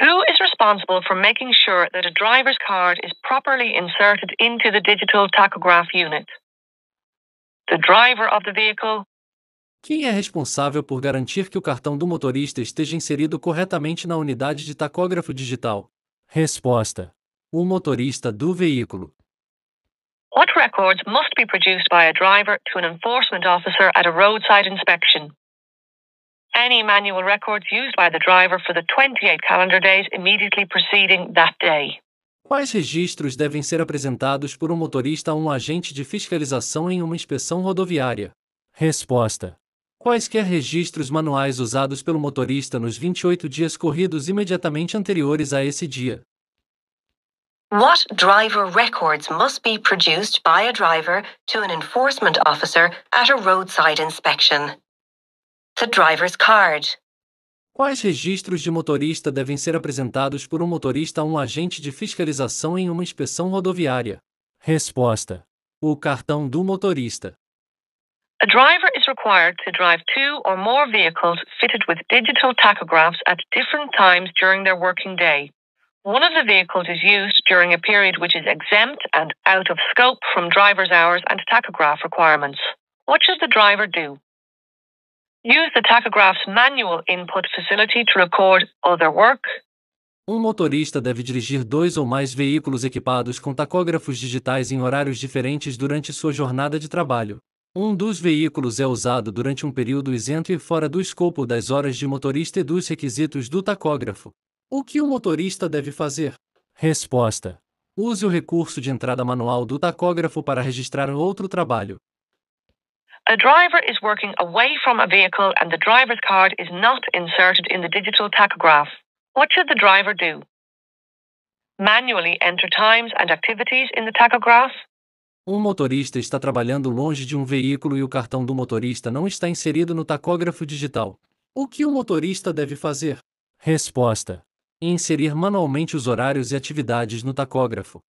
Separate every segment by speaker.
Speaker 1: Who is responsible for making sure that a driver's card is properly inserted into the digital tachograph unit? The driver of the vehicle.
Speaker 2: Quem é responsável por garantir que o cartão do motorista esteja inserido corretamente na unidade de tacógrafo digital? Resposta: o motorista do veículo.
Speaker 1: What records must be produced by a driver to an enforcement officer at a roadside inspection? Any manual records used by the driver for the 28 calendar days immediately preceding that day.
Speaker 2: Quais registros devem ser apresentados por um motorista a um agente de fiscalização em uma inspeção rodoviária? Resposta: quaisquer registros manuais usados pelo motorista nos 28 dias corridos imediatamente anteriores a esse dia.
Speaker 1: What driver records must be produced by a driver to an enforcement officer at a roadside inspection? The driver's card.
Speaker 2: Quais registros de motorista devem ser apresentados por um motorista a um agente de fiscalização em uma inspeção rodoviária? Resposta: o cartão do motorista.
Speaker 1: A driver is required to drive 2 or more vehicles fitted with digital tachographs at different times during their working day. One of the vehicles is used during a period which is exempt and out of scope from driver's hours and tachograph requirements. What should the driver do? Use the tachograph's manual input facility to record other work.
Speaker 2: Um motorista deve dirigir 2 ou mais veículos equipados com tacógrafos digitais em horários diferentes durante sua jornada de trabalho. Um dos veículos é usado durante um período isento e fora do escopo das horas de motorista e dos requisitos do tacógrafo. O que o motorista deve fazer? Resposta: use o recurso de entrada manual do tacógrafo para registrar outro trabalho.
Speaker 1: A driver is working away from a vehicle and the driver's card is not inserted in the digital tachograph. What should the driver do? Manually enter times and activities in the tachograph.
Speaker 2: Um motorista está trabalhando longe de um veículo e o cartão do motorista não está inserido no tacógrafo digital. O que o motorista deve fazer? Resposta: inserir manualmente os horários e atividades no tacógrafo.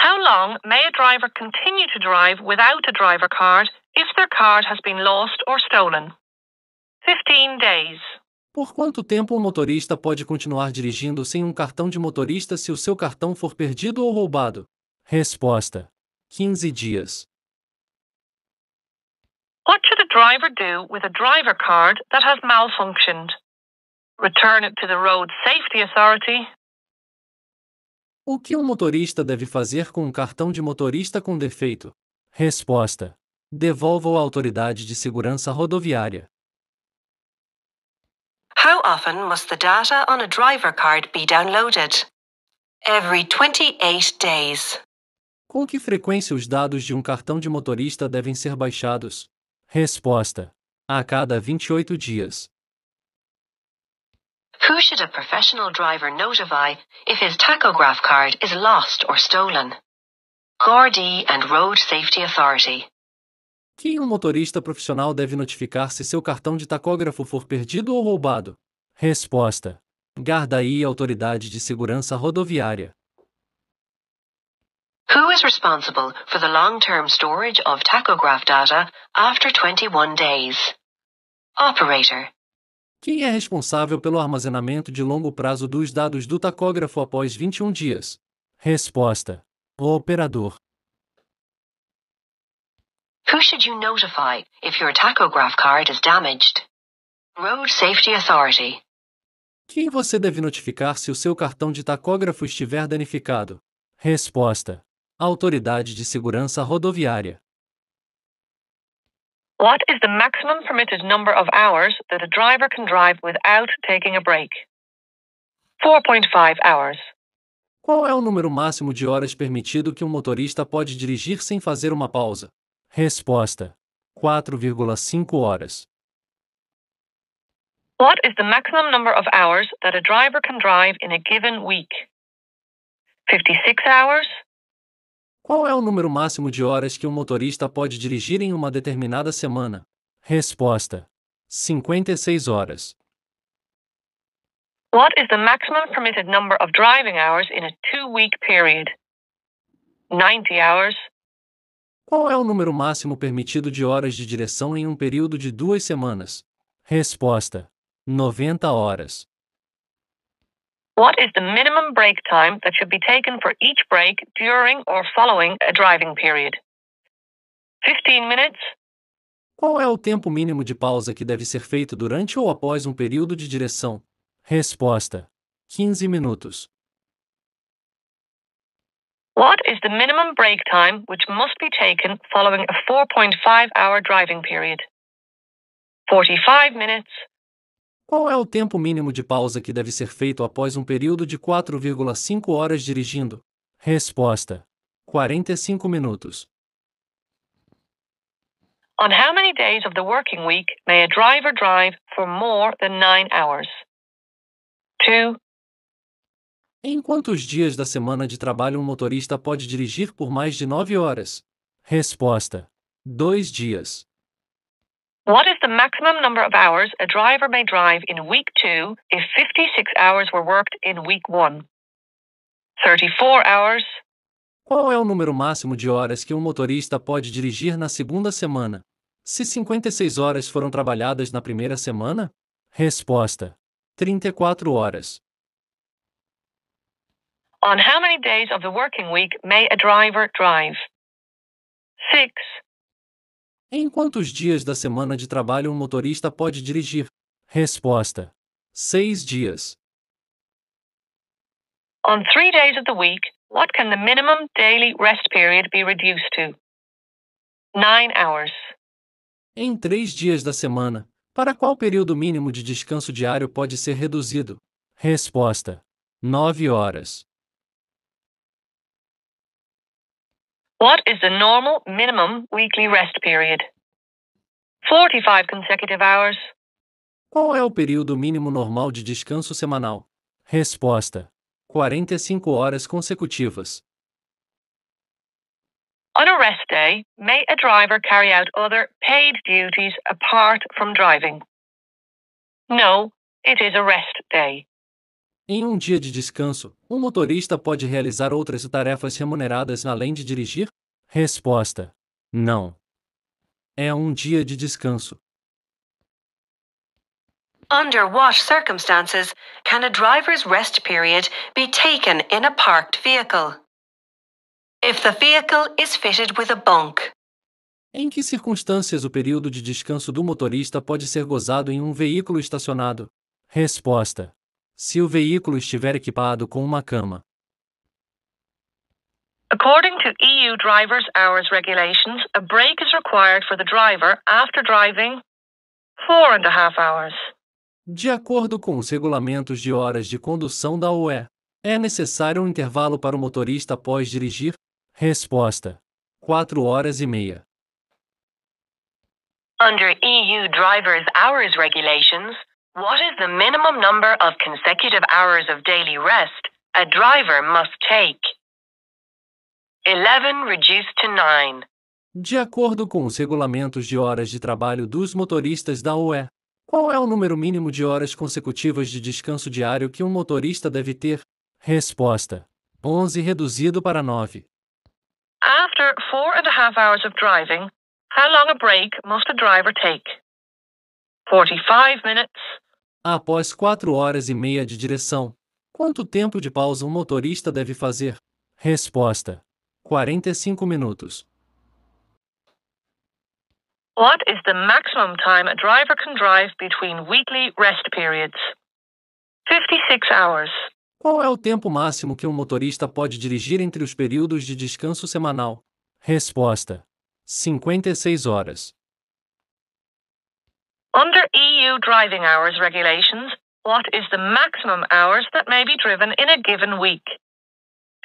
Speaker 1: How long may a driver continue to drive without a driver card if their card has been lost or stolen? 15 days.
Speaker 2: Por quanto tempo um motorista pode continuar dirigindo sem um cartão de motorista se o seu cartão for perdido ou roubado? Resposta: 15 dias.
Speaker 1: What should a driver do with a driver card that has malfunctioned? Return it to the Road Safety Authority.
Speaker 2: O que um motorista deve fazer com um cartão de motorista com defeito? Resposta: devolva-o à autoridade de segurança rodoviária.
Speaker 1: How often must the data on a driver card be downloaded? Every 28 days.
Speaker 2: Com que frequência os dados de um cartão de motorista devem ser baixados? Resposta: a cada 28 dias.
Speaker 1: Who should a professional driver notify if his tachograph card is lost or stolen? Gardaí and Road Safety Authority.
Speaker 2: Quem um motorista profissional deve notificar se seu cartão de tacógrafo for perdido ou roubado? Resposta: Gardaí e Autoridade de Segurança Rodoviária.
Speaker 1: Who is responsible for the long-term storage of tachograph data after 21 days? Operator.
Speaker 2: Quem é responsável pelo armazenamento de longo prazo dos dados do tacógrafo após 21 dias? Resposta: o operador.
Speaker 1: Who should you notify if your tachograph card is damaged? Road Safety Authority.
Speaker 2: Quem você deve notificar se o seu cartão de tacógrafo estiver danificado? Resposta: Autoridade de Segurança Rodoviária. What is the maximum permitted number of hours that a driver can drive without taking a break? 4.5 hours. Qual é o número máximo de horas permitido que um motorista pode dirigir sem fazer uma pausa? Resposta: 4,5 horas. What is the maximum number of hours that a driver can drive in a given week? 56 hours. Qual é o número máximo de horas que um motorista pode dirigir em uma determinada semana? Resposta: 56 horas. What is the maximum permitted number of driving hours in a 2-week period? 90 hours. Qual é o número máximo permitido de horas de direção em um período de 2 semanas? Resposta: 90 horas.
Speaker 1: What is the minimum break time that should be taken for each break during or following a driving period? 15 minutes?
Speaker 2: Qual é o tempo mínimo de pausa que deve ser feito durante ou após um período de direção? Resposta: 15 minutos.
Speaker 1: What is the minimum break time which must be taken following a 4.5-hour driving period? 45 minutes.
Speaker 2: Qual é o tempo mínimo de pausa que deve ser feito após um período de 4,5 horas dirigindo? Resposta: 45 minutos.
Speaker 1: On how many days of the working week may a driver drive for more than 9 hours? 2.
Speaker 2: Em quantos dias da semana de trabalho um motorista pode dirigir por mais de 9 horas? Resposta: 2 dias.
Speaker 1: What is the maximum number of hours a driver may drive in week 2 if 56 hours were worked in week 1? 34 hours.
Speaker 2: Qual é o número máximo de horas que um motorista pode dirigir na segunda semana? Se 56 horas foram trabalhadas na primeira semana? Resposta: 34 horas.
Speaker 1: On how many days of the working week may a driver drive? 6.
Speaker 2: Em quantos dias da semana de trabalho um motorista pode dirigir? Resposta: 6 dias.
Speaker 1: On 3 days of the week, what can the minimum daily rest period be reduced to? 9 hours.
Speaker 2: Em 3 dias da semana, para qual período mínimo de descanso diário pode ser reduzido? Resposta: 9 horas.
Speaker 1: What is the normal minimum weekly rest period? 45 consecutive hours.
Speaker 2: Qual é o período mínimo normal de descanso semanal? Resposta: 45 horas consecutivas.
Speaker 1: On a rest day, may a driver carry out other paid duties apart from driving? No, it is a rest day.
Speaker 2: Em um dia de descanso, um motorista pode realizar outras tarefas remuneradas além de dirigir? Resposta: não. É um dia de descanso.
Speaker 3: Under what circumstances can a driver's rest period be taken in a parked vehicle? If the vehicle is fitted with a bunk.
Speaker 2: Em que circunstâncias o período de descanso do motorista pode ser gozado em um veículo estacionado? Resposta: se o veículo estiver equipado com uma cama.
Speaker 1: According to EU driver's hours regulations, a break is required for the driver after driving 4.5 hours.
Speaker 2: De acordo com os regulamentos de horas de condução da UE, é necessário um intervalo para o motorista após dirigir? Resposta: 4 horas e meia.
Speaker 3: Under EU driver's hours regulations, what is the minimum number of consecutive hours of daily rest a driver must take? 11 reduced to 9.
Speaker 2: De acordo com os regulamentos de horas de trabalho dos motoristas da UE, qual é o número mínimo de horas consecutivas de descanso diário que um motorista deve ter? Resposta: 11 reduzido para 9.
Speaker 1: After 4.5 hours of driving, how long a break must a driver take? 45 minutes.
Speaker 2: Após 4 horas e meia de direção, quanto tempo de pausa um motorista deve fazer? Resposta: 45 minutos.
Speaker 1: What is the maximum time a driver can drive between weekly rest periods? 56 hours.
Speaker 2: Qual é o tempo máximo que um motorista pode dirigir entre os períodos de descanso semanal? Resposta: 56 horas.
Speaker 1: Under EU driving hours regulations, what is the maximum hours that may be driven in a given week?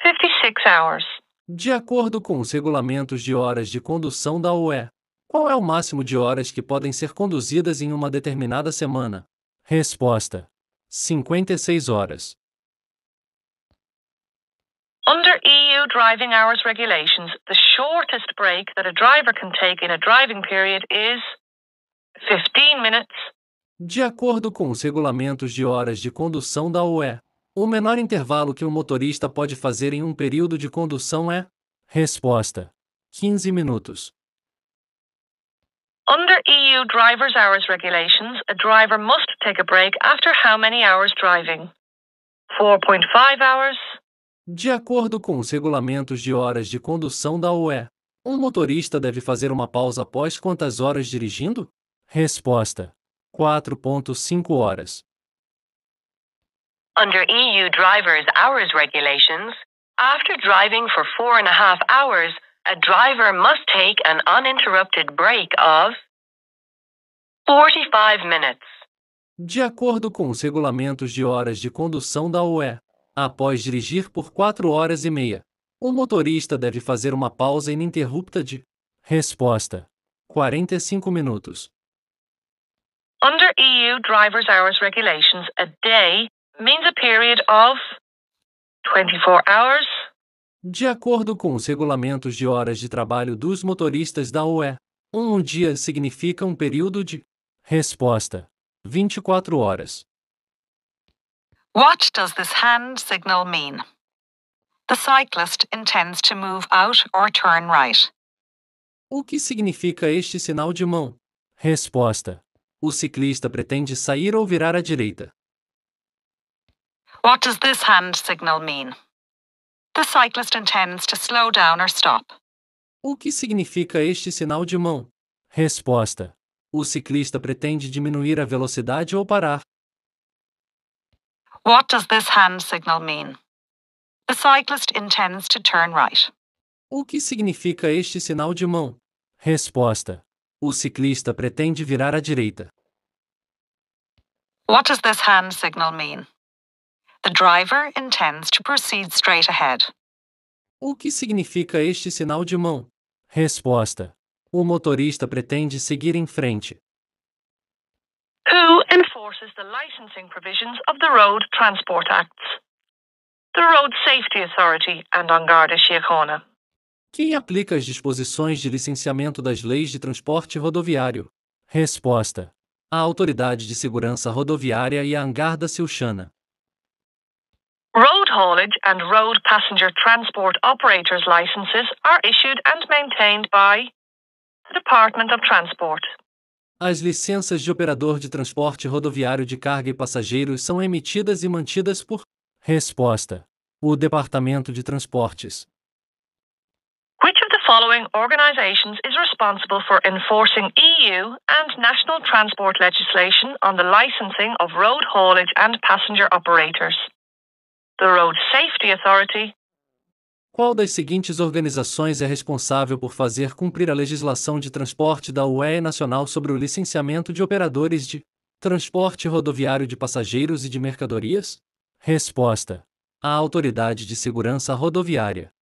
Speaker 1: 56 hours.
Speaker 2: De acordo com os regulamentos de horas de condução da UE, qual é o máximo de horas que podem ser conduzidas em uma determinada semana? Resposta: 56 horas.
Speaker 1: Under EU driving hours regulations, the shortest break that a driver can take in a driving period is 15 minutes.
Speaker 2: De acordo com os regulamentos de horas de condução da UE, o menor intervalo que um motorista pode fazer em um período de condução é? Resposta: 15 minutos.
Speaker 1: Under EU driver's hours regulations, a driver must take a break after how many hours driving? 4.5 hours.
Speaker 2: De acordo com os regulamentos de horas de condução da UE, um motorista deve fazer uma pausa após quantas horas dirigindo? Resposta: 4,5 horas.
Speaker 3: Under EU driver's hours regulations, after driving for 4.5 hours, a driver must take an uninterrupted break of 45 minutes.
Speaker 2: De acordo com os regulamentos de horas de condução da UE, após dirigir por 4 horas e meia, o motorista deve fazer uma pausa ininterrupta de resposta: 45 minutos.
Speaker 1: Under EU driver's hours regulations, a day means a period of 24 hours.
Speaker 2: De acordo com os regulamentos de horas de trabalho dos motoristas da UE, um dia significa um período de resposta: 24 horas.
Speaker 3: What does this hand signal mean? The cyclist intends to move out or turn right.
Speaker 2: O que significa este sinal de mão? Resposta: o ciclista pretende sair ou virar à direita.
Speaker 3: What does this hand signal mean? The cyclist intends to slow down or stop.
Speaker 2: O que significa este sinal de mão? Resposta: o ciclista pretende diminuir a velocidade ou parar.
Speaker 3: What does this hand signal mean? The cyclist intends to turn right.
Speaker 2: O que significa este sinal de mão? Resposta: o ciclista pretende virar à direita.
Speaker 3: What does this hand signal mean? The driver intends to proceed straight ahead.
Speaker 2: O que significa este sinal de mão? Resposta: o motorista pretende seguir em frente.
Speaker 1: Who enforces the licensing provisions of the Road Transport Acts? The Road Safety Authority and An Garda Síochána.
Speaker 2: Quem aplica as disposições de licenciamento das leis de transporte rodoviário? Resposta: a Autoridade de Segurança Rodoviária e a An Garda Síochána.
Speaker 1: Road haulage and road passenger transport operators' licenses are issued and maintained by the Department of Transport.
Speaker 2: As licenças de operador de transporte rodoviário de carga e passageiros são emitidas e mantidas por resposta: o Departamento de Transportes.
Speaker 1: Which of the following organizations is responsible for enforcing EU and national transport legislation on the licensing of road haulage and passenger operators? The Road Safety Authority.
Speaker 2: Qual das seguintes organizações é responsável por fazer cumprir a legislação de transporte da UE nacional sobre o licenciamento de operadores de transporte rodoviário de passageiros e de mercadorias? Resposta: a Autoridade de Segurança Rodoviária.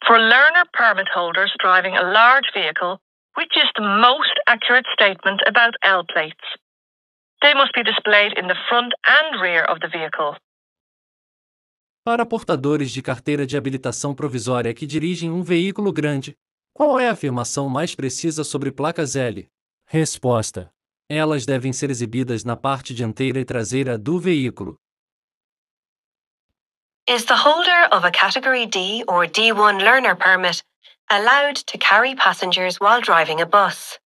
Speaker 1: For learner permit holders driving a large vehicle, which is the most accurate statement about L plates? They must be displayed in the front and rear of the vehicle.
Speaker 2: Para portadores de carteira de habilitação provisória que dirigem um veículo grande, qual é a afirmação mais precisa sobre placas L? Resposta: elas devem ser exibidas na parte dianteira e traseira do veículo.
Speaker 3: Is the holder of a Category D or D1 learner permit allowed to carry passengers while driving a bus?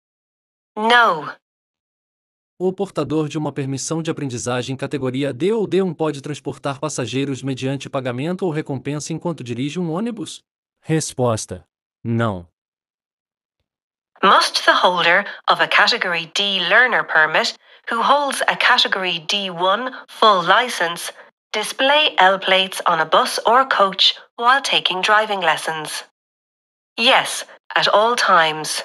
Speaker 3: No.
Speaker 2: O portador de uma permissão de aprendizagem categoria D ou D1 pode transportar passageiros mediante pagamento ou recompensa enquanto dirige um ônibus? Resposta: não.
Speaker 3: Must the holder of a Category D learner permit who holds a Category D1 full license display L plates on a bus or coach while taking driving lessons? Yes, at all times.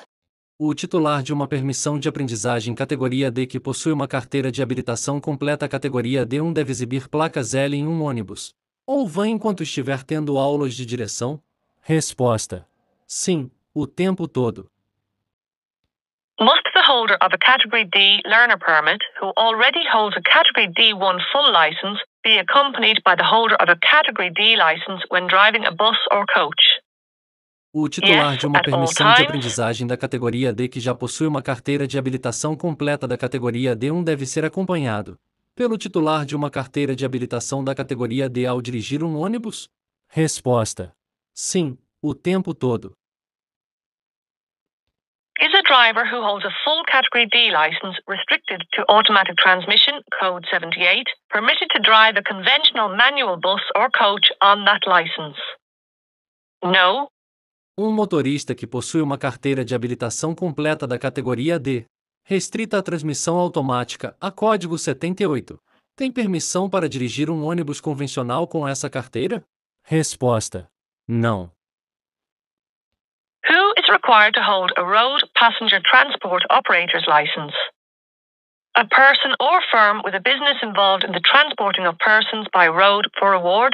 Speaker 2: O titular de uma permissão de aprendizagem categoria D que possui uma carteira de habilitação completa categoria D1 deve exibir placas L em um ônibus ou van enquanto estiver tendo aulas de direção? Resposta: sim, o tempo todo.
Speaker 1: Must the holder of a Category D learner permit who already holds a Category D1 full license be accompanied by the holder of a Category D license when driving a bus or coach?
Speaker 2: O titular
Speaker 1: Yes,
Speaker 2: de uma
Speaker 1: at all
Speaker 2: permissão de
Speaker 1: times.
Speaker 2: aprendizagem da categoria D que já possui uma carteira de habilitação completa da categoria D1 deve ser acompanhado pelo titular de uma carteira de habilitação da categoria D ao dirigir um ônibus? Resposta: sim, o tempo todo.
Speaker 1: Is a driver who holds a full Category D license restricted to automatic transmission, Code 78, permitted to drive a conventional manual bus or coach on that license? No.
Speaker 2: Um motorista que possui uma carteira de habilitação completa da categoria D, restrita à transmissão automática, a código 78, tem permissão para dirigir um ônibus convencional com essa carteira? Resposta: não.
Speaker 1: Who is required to hold a road passenger transport operator's license? A person or firm with a business involved in the transporting of persons by road for reward?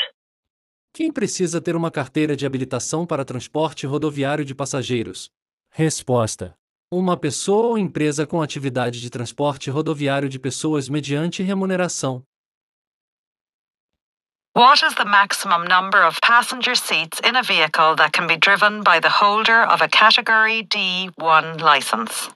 Speaker 2: Quem precisa ter uma carteira de habilitação para transporte rodoviário de passageiros? Resposta: uma pessoa ou empresa com atividade de transporte rodoviário de pessoas mediante remuneração.
Speaker 4: What is the maximum number of passenger seats in a vehicle that can be driven by the holder of a Category D1 license?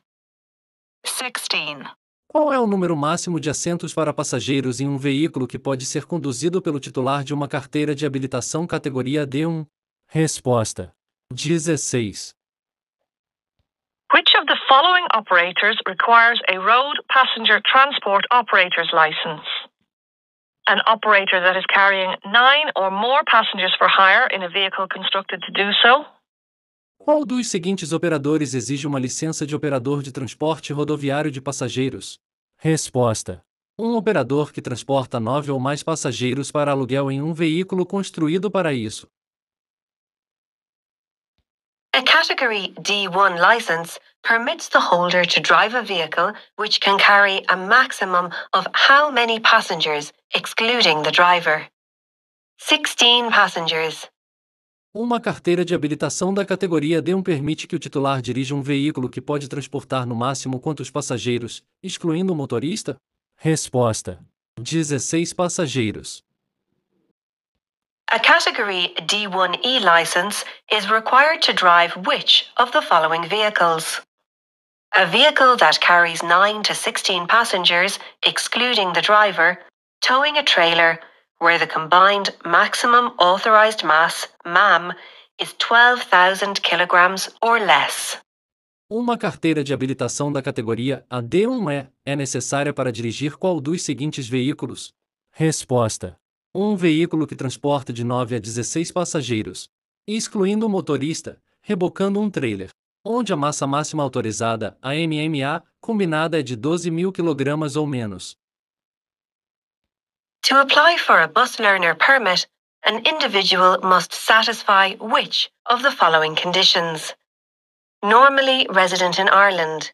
Speaker 4: 16.
Speaker 2: Qual é o número máximo de assentos para passageiros em um veículo que pode ser conduzido pelo titular de uma carteira de habilitação categoria D1? Resposta: 16.
Speaker 1: Which of the following operators requires a road passenger transport operator's license? An operator that is carrying 9 or more passengers for hire in a vehicle constructed to do so?
Speaker 2: Qual dos seguintes operadores exige uma licença de operador de transporte rodoviário de passageiros? Resposta: um operador que transporta 9 ou mais passageiros para aluguel em um veículo construído para isso.
Speaker 3: A Category D1 license permits the holder to drive a vehicle which can carry a maximum of how many passengers, excluding the driver? 16 passengers.
Speaker 2: Uma carteira de habilitação da categoria D1 permite que o titular dirija um veículo que pode transportar no máximo quantos passageiros, excluindo o motorista? Resposta: 16 passageiros.
Speaker 3: A Category D1E license is required to drive which of the following vehicles? A vehicle that carries 9 to 16 passengers, excluding the driver, towing a trailer, where the combined maximum authorized mass, MAM, is 12,000 kilograms or less.
Speaker 2: Uma carteira de habilitação da categoria AD1E é necessária para dirigir qual dos seguintes veículos? Resposta: um veículo que transporta de 9 a 16 passageiros, excluindo o motorista, rebocando um trailer, onde a massa máxima autorizada, a MMA, combinada é de 12.000 kg ou menos.
Speaker 3: To apply for a bus learner permit, an individual must satisfy which of the following conditions? Normally resident in Ireland.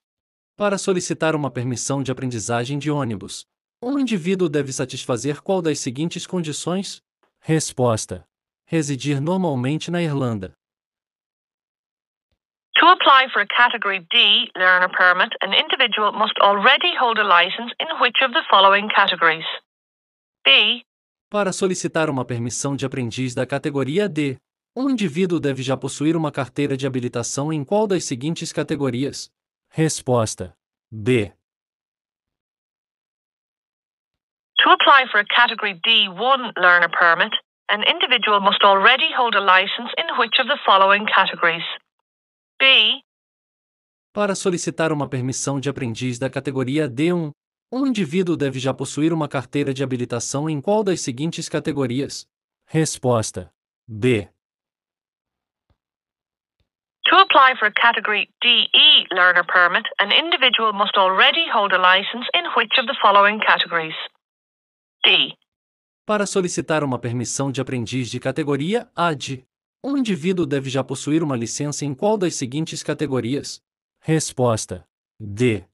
Speaker 2: Para solicitar uma permissão de aprendizagem de ônibus, um indivíduo deve satisfazer qual das seguintes condições? Resposta: residir normalmente na Irlanda.
Speaker 1: To apply for a Category D learner permit, an individual must already hold a license in which of the following categories? B.
Speaker 2: Para solicitar uma permissão de aprendiz da categoria D, um indivíduo deve já possuir uma carteira de habilitação em qual das seguintes categorias? Resposta: B.
Speaker 1: To apply for a Category D1 learner permit, an individual must already hold a license in which of the following categories? B.
Speaker 2: Para solicitar uma permissão de aprendiz da categoria D1, um indivíduo deve já possuir uma carteira de habilitação em qual das seguintes categorias? Resposta: B.
Speaker 1: To apply for a Category DE learner permit, an individual must already hold a license in which of the following categories? D.
Speaker 2: Para solicitar uma permissão de aprendiz de categoria AD, um indivíduo deve já possuir uma licença em qual das seguintes categorias? Resposta: D.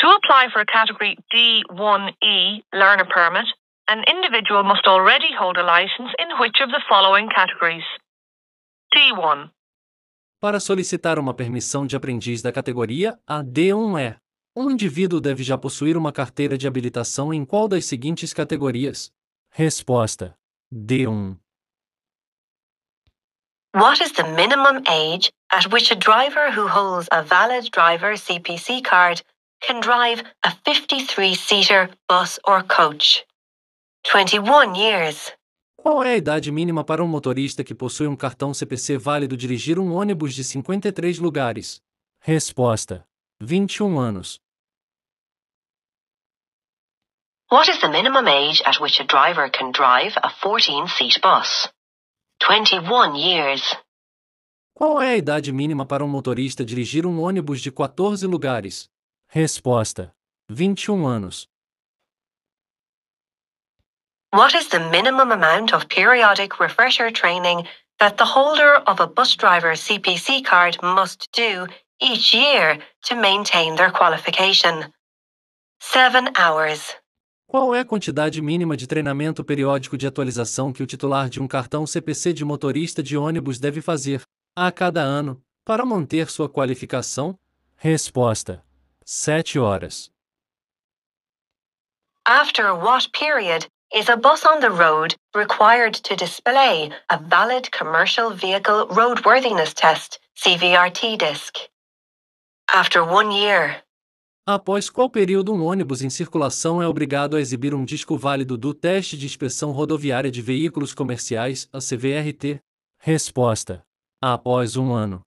Speaker 1: To apply for a Category D1E learner permit, an individual must already hold a license in which of the following categories? D1.
Speaker 2: Para solicitar uma permissão de aprendiz da categoria AD1E, um indivíduo deve já possuir uma carteira de habilitação em qual das seguintes categorias? Resposta: D1.
Speaker 3: What is the minimum age at which a driver who holds a valid driver CPC card can drive a 53-seater bus or coach? 21 years.
Speaker 2: Qual é a idade mínima para um motorista que possui um cartão CPC válido dirigir um ônibus de 53 lugares? Resposta: 21 anos.
Speaker 3: What is the minimum age at which a driver can drive a 14-seat bus? 21 years.
Speaker 2: Qual é a idade mínima para um motorista dirigir um ônibus de 14 lugares? Resposta: 21 anos.
Speaker 3: What is the minimum amount of periodic refresher training that the holder of a bus driver CPC card must do each year to maintain their qualification? 7 hours.
Speaker 2: Qual é a quantidade mínima de treinamento periódico de atualização que o titular de um cartão CPC de motorista de ônibus deve fazer, a cada ano, para manter sua qualificação? Resposta: 7 horas.
Speaker 3: After what period is a bus on the road required to display a valid commercial vehicle roadworthiness test (CVRT) disc? After 1 year.
Speaker 2: Após qual período um ônibus em circulação é obrigado a exibir um disco válido do Teste de Inspeção Rodoviária de Veículos Comerciais, a CVRT? Resposta: após 1 ano.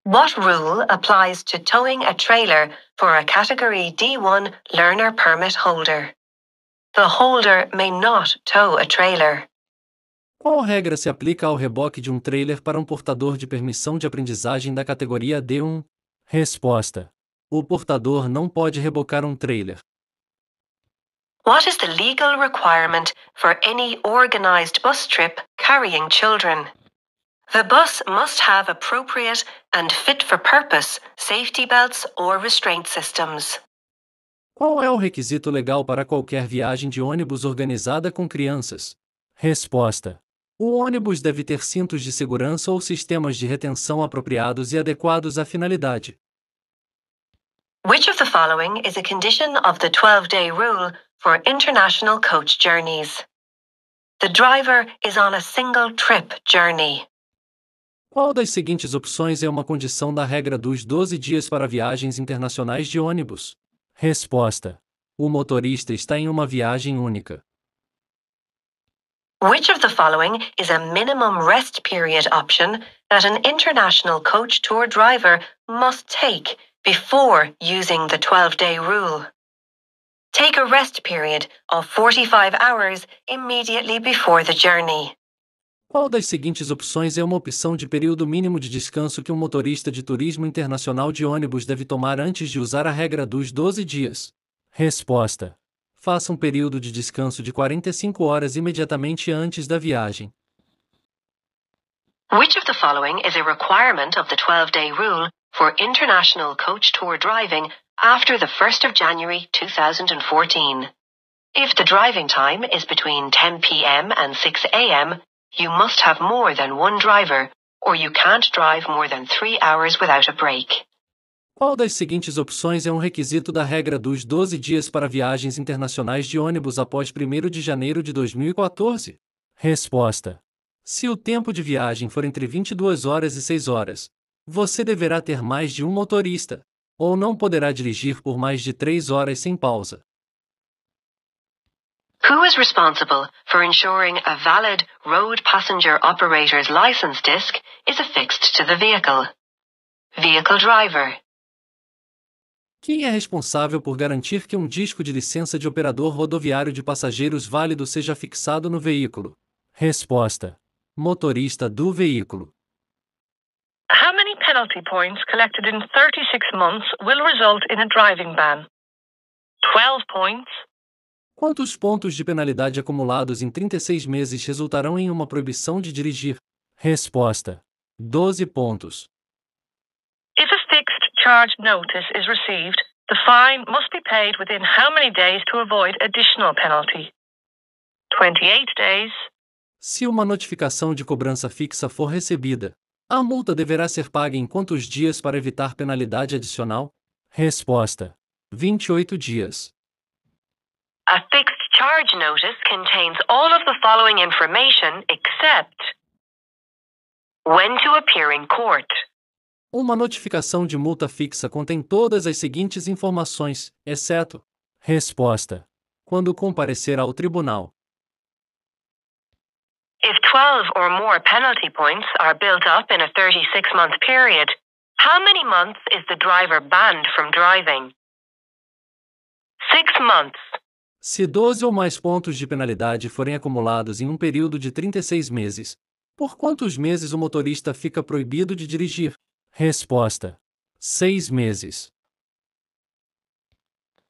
Speaker 3: What rule applies to towing a trailer for a Category D1 learner permit holder? The holder may not tow a trailer.
Speaker 2: Qual regra se aplica ao reboque de um trailer para um portador de permissão de aprendizagem da categoria D1? Resposta: o portador não pode rebocar um trailer.
Speaker 3: What is the legal requirement for any organized bus trip carrying children? The bus must have appropriate and fit-for-purpose safety belts or restraint systems.
Speaker 2: Qual é o requisito legal para qualquer viagem de ônibus organizada com crianças? Resposta: o ônibus deve ter cintos de segurança ou sistemas de retenção apropriados e adequados à finalidade.
Speaker 3: Which of the following is a condition of the 12-day rule for international coach journeys? The driver is on a single trip journey.
Speaker 2: Qual das seguintes opções é uma condição da regra dos 12 dias para viagens internacionais de ônibus? Resposta: o motorista está em uma viagem única.
Speaker 3: Which of the following is a minimum rest period option that an international coach tour driver must take before using the 12-day rule? Take a rest period of 45 hours immediately before the journey.
Speaker 2: Qual das seguintes opções é uma opção de período mínimo de descanso que um motorista de turismo internacional de ônibus deve tomar antes de usar a regra dos 12 dias? Resposta: faça um período de descanso de 45 horas imediatamente antes da viagem.
Speaker 3: Which of the following is a requirement of the 12-day rule for international coach tour driving after the 1st of January 2014? If the driving time is between 10 p.m. and 6 a.m., you must have more than one driver, or you can't drive more than 3 hours without a break.
Speaker 2: Qual das seguintes opções é um requisito da regra dos 12 dias para viagens internacionais de ônibus após 1º de janeiro de 2014? Resposta: se o tempo de viagem for entre 22 horas e 6 horas, você deverá ter mais de um motorista, ou não poderá dirigir por mais de 3 horas sem pausa.
Speaker 3: Who is responsible for ensuring a valid road passenger operator's license disc is affixed to the vehicle? Vehicle driver.
Speaker 2: Quem é responsável por garantir que um disco de licença de operador rodoviário de passageiros válido seja fixado no veículo? Resposta: motorista do veículo.
Speaker 1: How many penalty points collected in 36 months will result in a driving ban? 12 points.
Speaker 2: Quantos pontos de penalidade acumulados em 36 meses resultarão em uma proibição de dirigir? Resposta: 12 pontos.
Speaker 1: If a fixed charge notice is received, the fine must be paid within how many days to avoid additional penalty? 28 days.
Speaker 2: Se uma notificação de cobrança fixa for recebida, a multa deverá ser paga em quantos dias para evitar penalidade adicional? Resposta: 28 dias.
Speaker 3: A fixed charge notice contains all of the following information except when to appear in court.
Speaker 2: Uma notificação de multa fixa contém todas as seguintes informações, exceto: resposta: quando comparecer ao tribunal.
Speaker 3: If 12 or more penalty points are built up in a 36-month period, how many months is the driver banned from driving? 6 months.
Speaker 2: Se 12 ou mais pontos de penalidade forem acumulados em um período de 36 meses, por quantos meses o motorista fica proibido de dirigir? Resposta: 6 meses.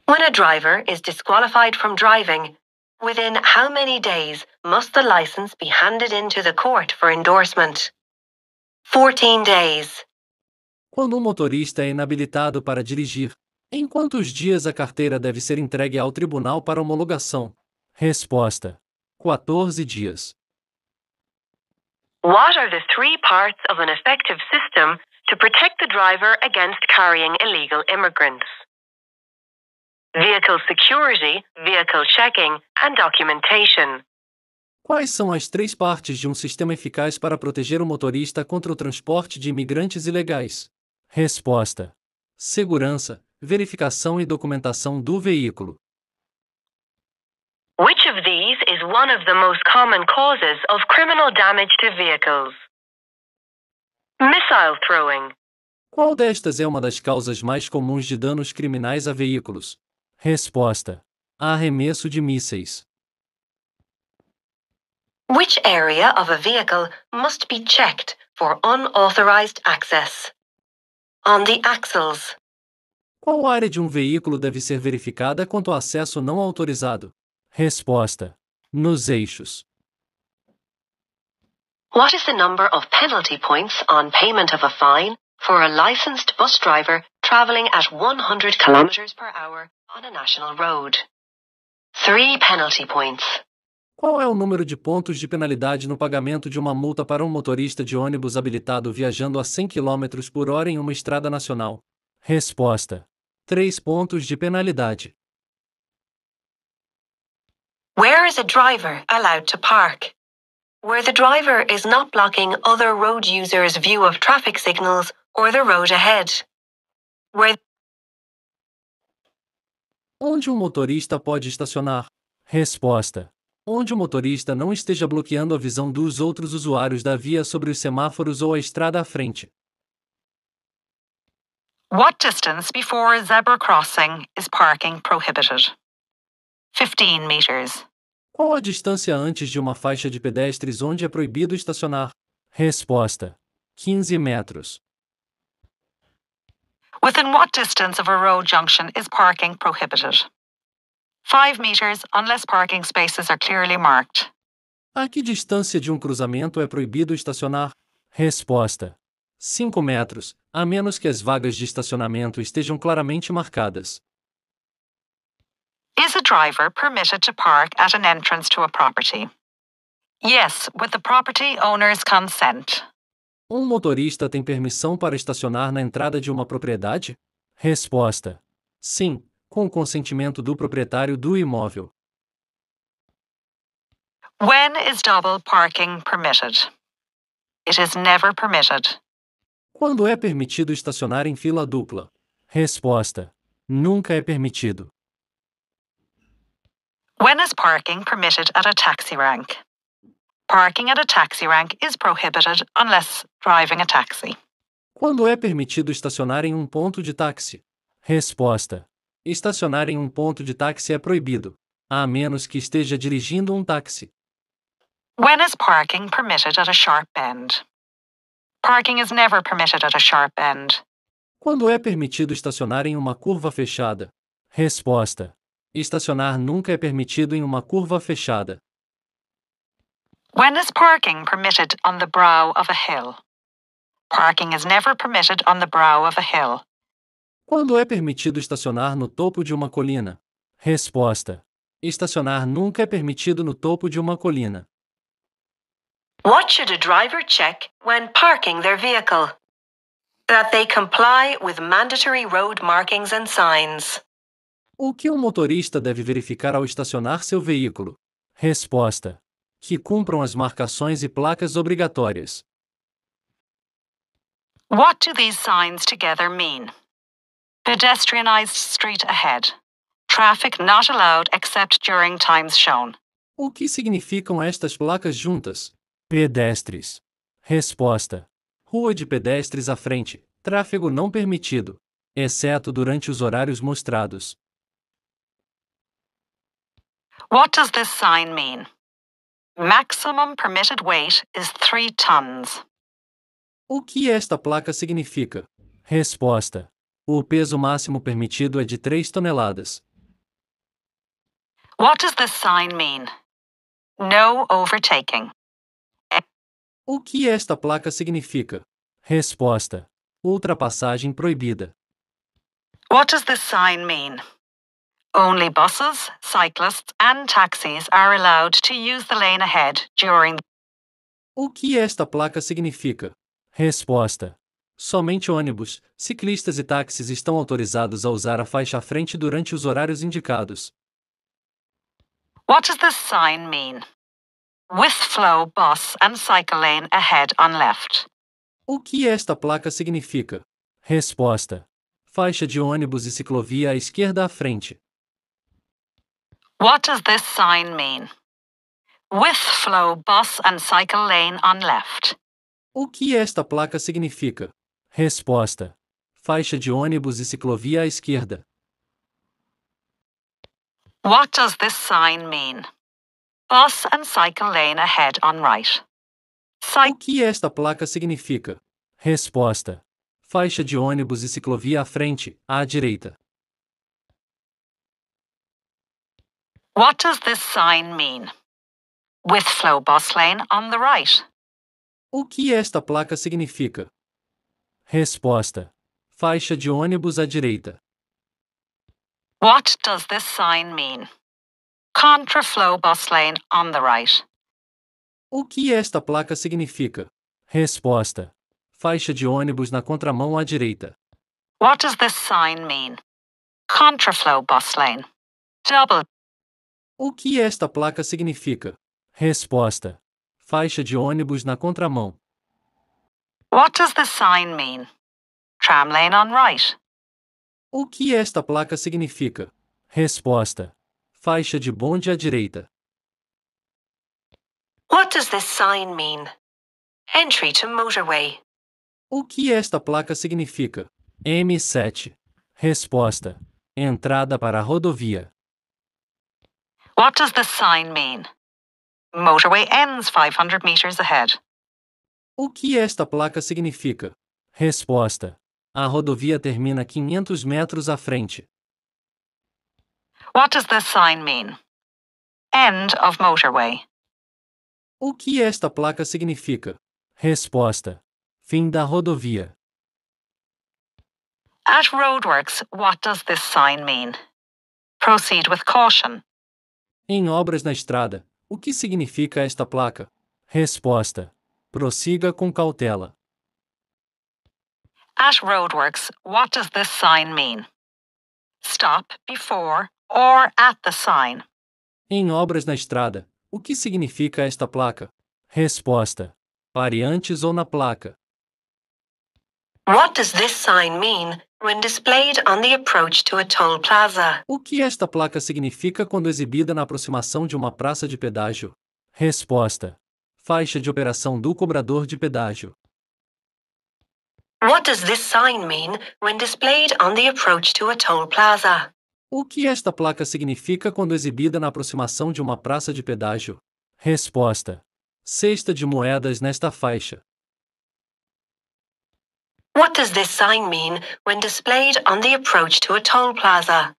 Speaker 3: When a driver is disqualified from driving, within how many days must the license be handed in to the court for endorsement? 14 days.
Speaker 2: Quando um motorista é inabilitado para dirigir, em quantos dias a carteira deve ser entregue ao tribunal para homologação? Resposta: 14 dias.
Speaker 3: What are the 3 parts of an effective system to protect the driver against carrying illegal immigrants? Vehicle security, vehicle checking, and documentation.
Speaker 2: Quais são as 3 partes de um sistema eficaz para proteger o motorista contra o transporte de imigrantes ilegais? Resposta: segurança, verificação e documentação do veículo.
Speaker 3: Which of these is one of the most common causes of criminal damage to vehicles? Missile throwing.
Speaker 2: Qual destas é uma das causas mais comuns de danos criminais a veículos? Resposta: arremesso de mísseis.
Speaker 3: Which area of a vehicle must be checked for unauthorized access? On the axles.
Speaker 2: Qual área de um veículo deve ser verificada quanto ao acesso não autorizado? Resposta: nos eixos.
Speaker 3: What is the number of penalty points on payment of a fine for a licensed bus driver traveling at 100 km per hour on a national road? 3 penalty points.
Speaker 2: Qual é o número de pontos de penalidade no pagamento de uma multa para um motorista de ônibus habilitado viajando a 100 km por hora em uma estrada nacional? Resposta: 3 pontos de penalidade.
Speaker 3: Where is a driver allowed to park? Where the driver is not blocking other road users' view of traffic signals or the road ahead.
Speaker 2: Onde um motorista pode estacionar? Resposta: onde o motorista não esteja bloqueando a visão dos outros usuários da via sobre os semáforos ou a estrada à frente.
Speaker 4: What distance before a zebra crossing is parking prohibited? 15 meters.
Speaker 2: Qual a distância antes de uma faixa de pedestres onde é proibido estacionar? Resposta: 15 metros.
Speaker 4: Within what distance of a road junction is parking prohibited? 5 meters unless parking spaces are clearly marked.
Speaker 2: A que distância de um cruzamento é proibido estacionar? Resposta: 5 metros, a menos que as vagas de estacionamento estejam claramente marcadas.
Speaker 4: Is a driver permitted to park at an entrance to a property? Yes, with the property owner's consent.
Speaker 2: Um motorista tem permissão para estacionar na entrada de uma propriedade? Resposta: sim, com o consentimento do proprietário do imóvel.
Speaker 4: When is double parking permitted? It is never permitted.
Speaker 2: Quando é permitido estacionar em fila dupla? Resposta: nunca é permitido.
Speaker 4: When is parking permitted at a taxi rank? Parking at a taxi rank is prohibited unless driving a taxi.
Speaker 2: Quando é permitido estacionar em um ponto de táxi? Resposta: estacionar em um ponto de táxi é proibido, a menos que esteja dirigindo um táxi.
Speaker 4: When is parking permitted at a sharp bend? Parking is never permitted at a sharp bend.
Speaker 2: Quando é permitido estacionar em uma curva fechada? Resposta: estacionar nunca é permitido em uma curva fechada.
Speaker 4: When is parking permitted on the brow of a hill? Parking is never permitted on the brow of a hill.
Speaker 2: Quando é permitido estacionar no topo de uma colina? Resposta: estacionar nunca é permitido no topo de uma colina.
Speaker 3: What should a driver check when parking their vehicle? That they comply with mandatory road markings and signs.
Speaker 2: O que um motorista deve verificar ao estacionar seu veículo? Resposta: que cumpram as marcações e placas obrigatórias.
Speaker 4: What do these signs together mean? Pedestrianized street ahead. Traffic not allowed except during times shown.
Speaker 2: O que significam estas placas juntas? Pedestres. Resposta: rua de pedestres à frente, tráfego não permitido, exceto durante os horários mostrados.
Speaker 4: What does this sign mean? Maximum permitted weight is 3 tons.
Speaker 2: O que esta placa significa? Resposta: o peso máximo permitido é de 3 toneladas.
Speaker 4: What does this sign mean? No overtaking.
Speaker 2: O que esta placa significa? Resposta: ultrapassagem proibida.
Speaker 4: What does this sign mean? Only buses, cyclists, and taxis are allowed to use the lane ahead during.
Speaker 2: O que esta placa significa? Resposta: somente ônibus, ciclistas e táxis estão autorizados a usar a faixa à frente durante os horários indicados.
Speaker 4: What does this sign mean? With flow bus and cycle lane ahead on left.
Speaker 2: O que esta placa significa? Resposta: faixa de ônibus e ciclovia à esquerda à frente.
Speaker 4: What does this sign mean? With flow bus and cycle lane on left.
Speaker 2: O que esta placa significa? Resposta: faixa de ônibus e ciclovia à esquerda.
Speaker 4: What does this sign mean? Bus and cycle lane ahead on right.
Speaker 2: O que esta placa significa? Resposta: faixa de ônibus e ciclovia à frente, à direita.
Speaker 4: What does this sign mean? With flow bus lane on the right.
Speaker 2: O que esta placa significa? Resposta: faixa de ônibus à direita.
Speaker 4: What does this sign mean? Contraflow bus lane on the right.
Speaker 2: O que esta placa significa? Resposta: faixa de ônibus na contramão à direita.
Speaker 4: What does this sign mean? Contraflow bus lane. Double.
Speaker 2: O que esta placa significa? Resposta: faixa de ônibus na contramão.
Speaker 4: What does this sign mean? Tram lane on right.
Speaker 2: O que esta placa significa? Resposta: faixa de bonde à direita.
Speaker 3: What does this sign mean? Entry to motorway.
Speaker 2: O que esta placa significa? M7. Resposta: entrada para a rodovia.
Speaker 4: What does this sign mean? Motorway ends 500 meters ahead.
Speaker 2: O que esta placa significa? Resposta: a rodovia termina 500 metros à frente.
Speaker 4: What does this sign mean? End of motorway.
Speaker 2: O que esta placa significa? Resposta: fim da rodovia.
Speaker 4: At roadworks, what does this sign mean? Proceed with caution.
Speaker 2: Em obras na estrada, o que significa esta placa? Resposta: prossiga com cautela.
Speaker 4: At roadworks, what does this sign mean? Stop before or at the sign.
Speaker 2: Em obras na estrada, o que significa esta placa? Resposta: pare antes ou na placa.
Speaker 3: What does this sign mean when displayed on the approach to a toll plaza?
Speaker 2: O que esta placa significa quando exibida na aproximação de uma praça de pedágio? Resposta: faixa de operação do cobrador de pedágio.
Speaker 3: What does this sign mean when displayed on the approach to a toll plaza?
Speaker 2: O que esta placa significa quando exibida na aproximação de uma praça de pedágio? Resposta: cesta de moedas nesta faixa.
Speaker 3: What does this sign mean when displayed on the approach to a toll plaza?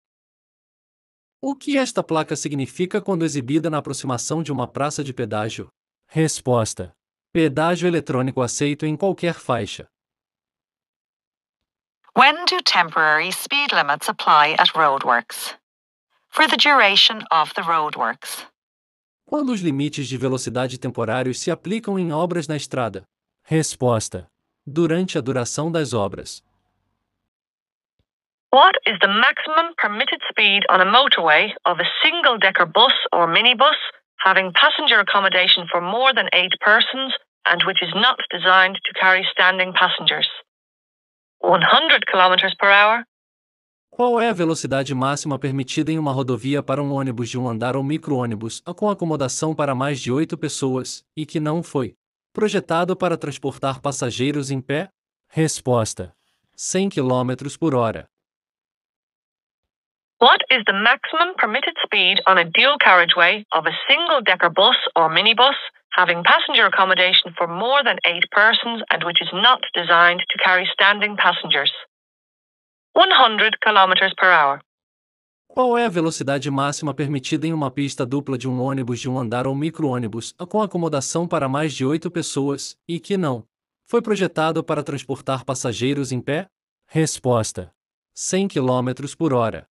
Speaker 2: O que esta placa significa quando exibida na aproximação de uma praça de pedágio? Resposta: pedágio eletrônico aceito em qualquer faixa.
Speaker 4: When do temporary speed limits apply at roadworks? For the duration of the roadworks.
Speaker 2: Quando os limites de velocidade temporários se aplicam em obras na estrada? Resposta: durante a duração das obras.
Speaker 1: What is the maximum permitted speed on a motorway of a single-decker bus or minibus having passenger accommodation for more than 8 persons and which is not designed to carry standing passengers? 100 kilometers per hour,
Speaker 2: Qual é a velocidade máxima permitida em uma rodovia para um ônibus de um andar ou micro-ônibus com acomodação para mais de 8 pessoas, e que não foi projetado para transportar passageiros em pé? Resposta: 100 km por hora.
Speaker 1: What is the maximum permitted speed on a dual carriageway of a single-decker bus or minibus having passenger accommodation for more than 8 persons and which is not designed to carry standing passengers? 100 km per hour.
Speaker 2: Qual é a velocidade máxima permitida em uma pista dupla de um ônibus de um andar ou micro-ônibus com acomodação para mais de 8 pessoas, e que não foi projetado para transportar passageiros em pé? Resposta: 100 km por hora.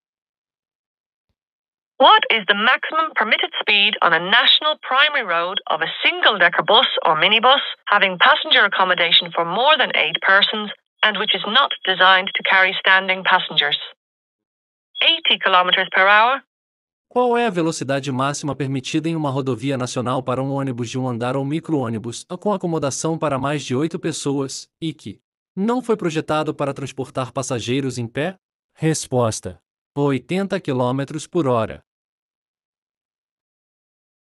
Speaker 1: What is the maximum permitted speed on a national primary road of a single-decker bus or minibus having passenger accommodation for more than 8 persons and which is not designed to carry standing passengers? 80 km per hour.
Speaker 2: Qual é a velocidade máxima permitida em uma rodovia nacional para um ônibus de um andar ou micro-ônibus com acomodação para mais de 8 pessoas, e que não foi projetado para transportar passageiros em pé? Resposta: 80 km por hora.